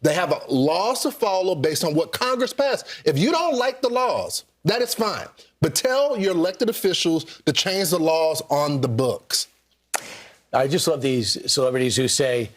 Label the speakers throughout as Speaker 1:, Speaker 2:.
Speaker 1: They have laws to follow based on what Congress passed. If you don't like the laws, that is fine. But tell your elected officials to change the laws on the books.
Speaker 2: I just love these celebrities who say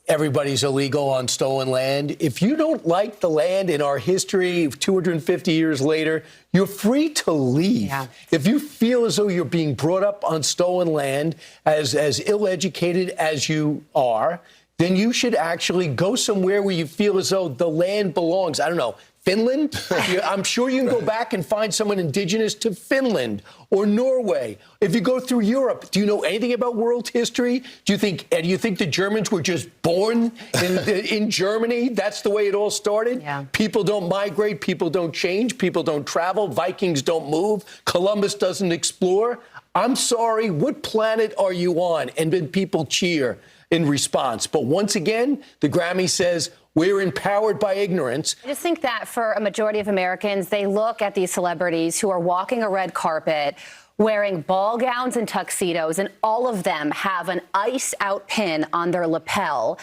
Speaker 2: everybody's illegal on stolen land. If you don't like the land in our history 250 years later, you're free to leave. Yeah. If you feel as though you're being brought up on stolen land, as ill-educated as you are, then you should actually go somewhere where you feel as though the land belongs. I don't know, Finland? I'm sure you can go back and find someone indigenous to Finland or Norway. If you go through Europe, do you know anything about world history? Do you think the Germans were just born in Germany? That's the way it all started? Yeah. People don't migrate, people don't change, people don't travel, Vikings don't move, Columbus doesn't explore. I'm sorry, what planet are you on? And then people cheer in response. But once again, the Grammy says we're empowered by ignorance.
Speaker 3: I just think that for a majority of Americans, they look at these celebrities who are walking a red carpet, wearing ball gowns and tuxedos, and all of them have an ice out pin on their lapel.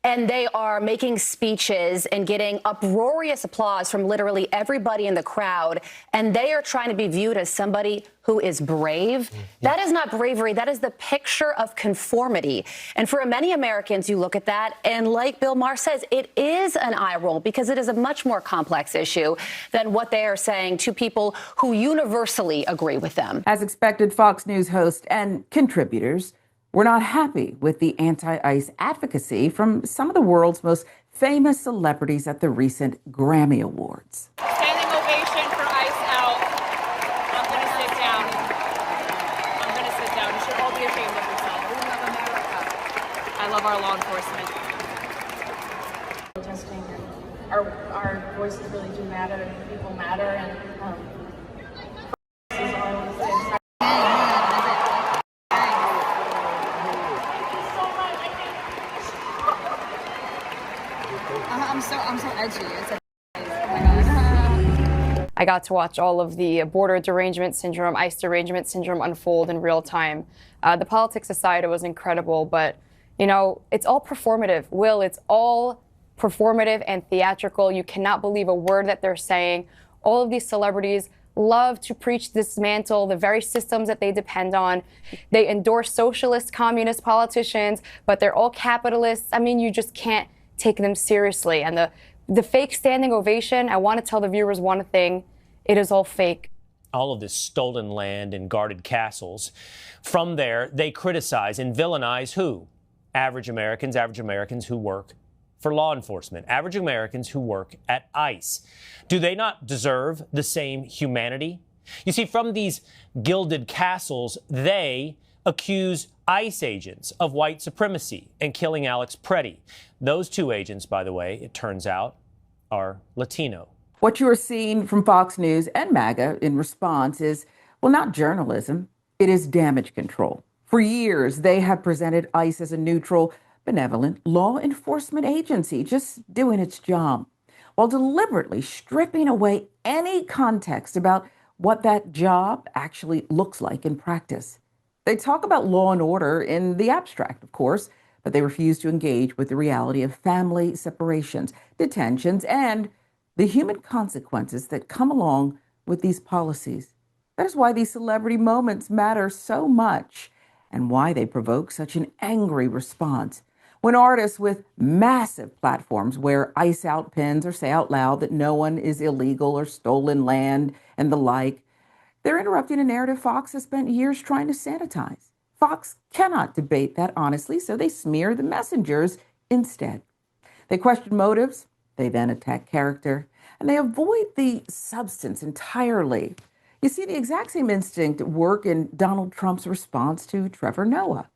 Speaker 3: And they are making speeches and getting uproarious applause from literally everybody in the crowd. And they are trying to be viewed as somebody who is brave. Mm-hmm. That is not bravery. That is the picture of conformity. And for many Americans, you look at that, and like Bill Maher says, it is an eye roll because it is a much more complex issue than what they are saying to people who universally agree with them.
Speaker 4: As expected, Fox News host and contributors were not happy with the anti-ICE advocacy from some of the world's most famous celebrities at the recent Grammy Awards.
Speaker 5: Standing ovation for ICE out. I'm going to sit down. I'm going to sit down. You should all be ashamed of yourselves. We love America. I love our law enforcement. Protesting. Our voices really do matter, and people matter, and I'm so edgy. It's oh my God. I got to watch all of the border derangement syndrome, ICE derangement syndrome unfold in real time. The politics aside, it was incredible, but you know, it's all performative. Will, it's all performative and theatrical. You cannot believe a word that they're saying. All of these celebrities love to preach, dismantle the very systems that they depend on. They endorse socialist, communist politicians, but they're all capitalists. I mean, you just can't take them seriously. And the fake standing ovation, I want to tell the viewers one thing, it is all fake.
Speaker 6: All of this stolen land and guarded castles. From there, they criticize and villainize who? Average Americans who work for law enforcement, average Americans who work at ICE. Do they not deserve the same humanity? You see, from these gilded castles, they accuse ICE agents of white supremacy and killing Alex Preddy. Those two agents, by the way, it turns out, are Latino.
Speaker 4: What you are seeing from Fox News and MAGA in response is, well, not journalism, it is damage control. For years, they have presented ICE as a neutral, benevolent law enforcement agency, just doing its job, while deliberately stripping away any context about what that job actually looks like in practice. They talk about law and order in the abstract, of course, but they refuse to engage with the reality of family separations, detentions, and the human consequences that come along with these policies. That is why these celebrity moments matter so much and why they provoke such an angry response. When artists with massive platforms wear ICE out pins or say out loud that no one is illegal or stolen land and the like, they're interrupting a narrative Fox has spent years trying to sanitize. Fox cannot debate that honestly, so they smear the messengers instead. They question motives, they then attack character, and they avoid the substance entirely. You see the exact same instinct at work in Donald Trump's response to Trevor Noah.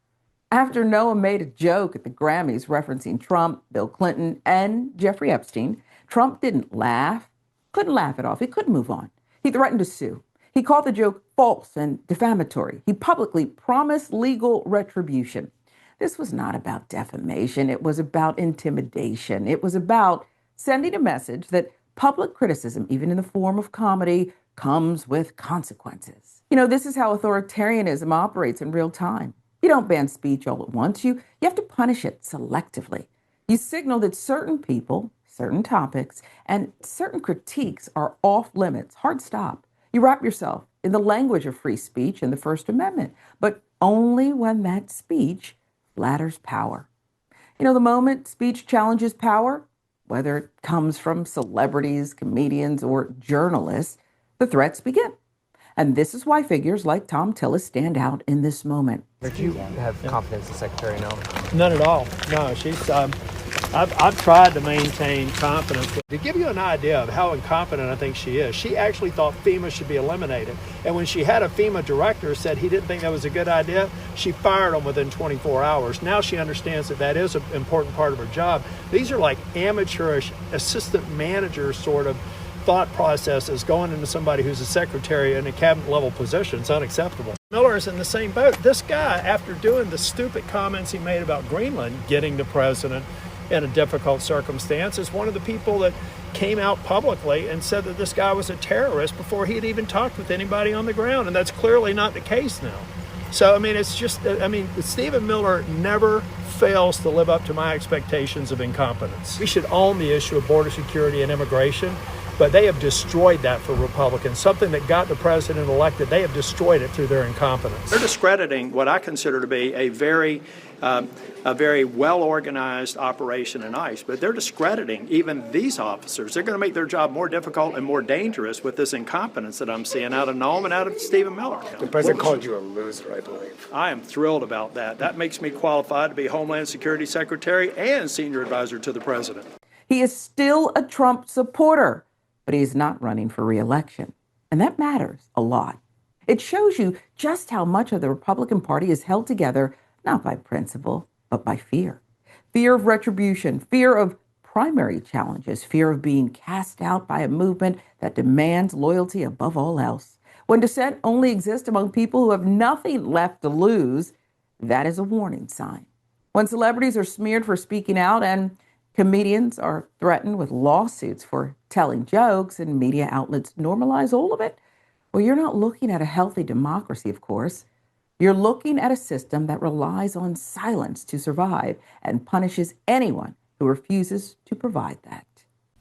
Speaker 4: After Noah made a joke at the Grammys referencing Trump, Bill Clinton, and Jeffrey Epstein, Trump didn't laugh, couldn't laugh it off, he couldn't move on. He threatened to sue. He called the joke false and defamatory. He publicly promised legal retribution. This was not about defamation. It was about intimidation. It was about sending a message that public criticism, even in the form of comedy, comes with consequences. You know, this is how authoritarianism operates in real time. You don't ban speech all at once. You have to punish it selectively. You signal that certain people, certain topics, and certain critiques are off limits, hard stop. You wrap yourself in the language of free speech and the First Amendment, but only when that speech flatters power. You know, the moment speech challenges power, whether it comes from celebrities, comedians, or journalists, the threats begin. And this is why figures like Tom Tillis stand out in this moment.
Speaker 7: Did you have confidence in Secretary No?
Speaker 8: None at all. No, she's. I've tried to maintain confidence. To give you an idea of how incompetent I think she is, she actually thought FEMA should be eliminated. And when she had a FEMA director said he didn't think that was a good idea, she fired him within 24 hours. Now she understands that that is an important part of her job. These are like amateurish assistant manager sort of thought processes going into somebody who's a secretary in a cabinet level position. It's unacceptable. Miller is in the same boat. This guy, after doing the stupid comments he made about Greenland getting the president in a difficult circumstance, is one of the people that came out publicly and said that this guy was a terrorist before he had even talked with anybody on the ground. And that's clearly not the case now. So, I mean, it's just, Stephen Miller never fails to live up to my expectations of incompetence. We should own the issue of border security and immigration, but they have destroyed that for Republicans. Something that got the president elected, they have destroyed it through their incompetence. They're discrediting what I consider to be a very well-organized operation in ICE, but they're discrediting even these officers. They're going to make their job more difficult and more dangerous with this incompetence that I'm seeing out of Noam and out of Stephen Miller.
Speaker 7: The president called you a loser, I believe.
Speaker 8: I am thrilled about that. That makes me qualified to be Homeland Security Secretary and Senior Advisor to the President.
Speaker 4: He is still a Trump supporter, but he's not running for re-election. And that matters a lot. It shows you just how much of the Republican Party is held together, not by principle, but by fear. Fear of retribution, fear of primary challenges, fear of being cast out by a movement that demands loyalty above all else. When dissent only exists among people who have nothing left to lose, that is a warning sign. When celebrities are smeared for speaking out and comedians are threatened with lawsuits for telling jokes and media outlets normalize all of it, well, you're not looking at a healthy democracy, of course. You're looking at a system that relies on silence to survive and punishes anyone who refuses to provide that.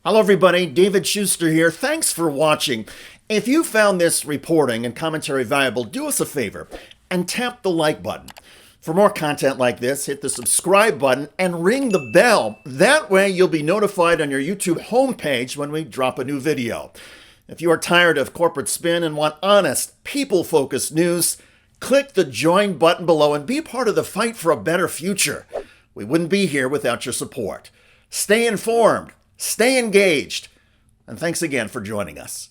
Speaker 9: Hello, everybody. David Schuster here. Thanks for watching. If you found this reporting and commentary valuable, do us a favor and tap the like button. For more content like this, hit the subscribe button and ring the bell. That way you'll be notified on your YouTube homepage when we drop a new video. If you are tired of corporate spin and want honest, people-focused news, click the join button below and be part of the fight for a better future. We wouldn't be here without your support. Stay informed, stay engaged, and thanks again for joining us.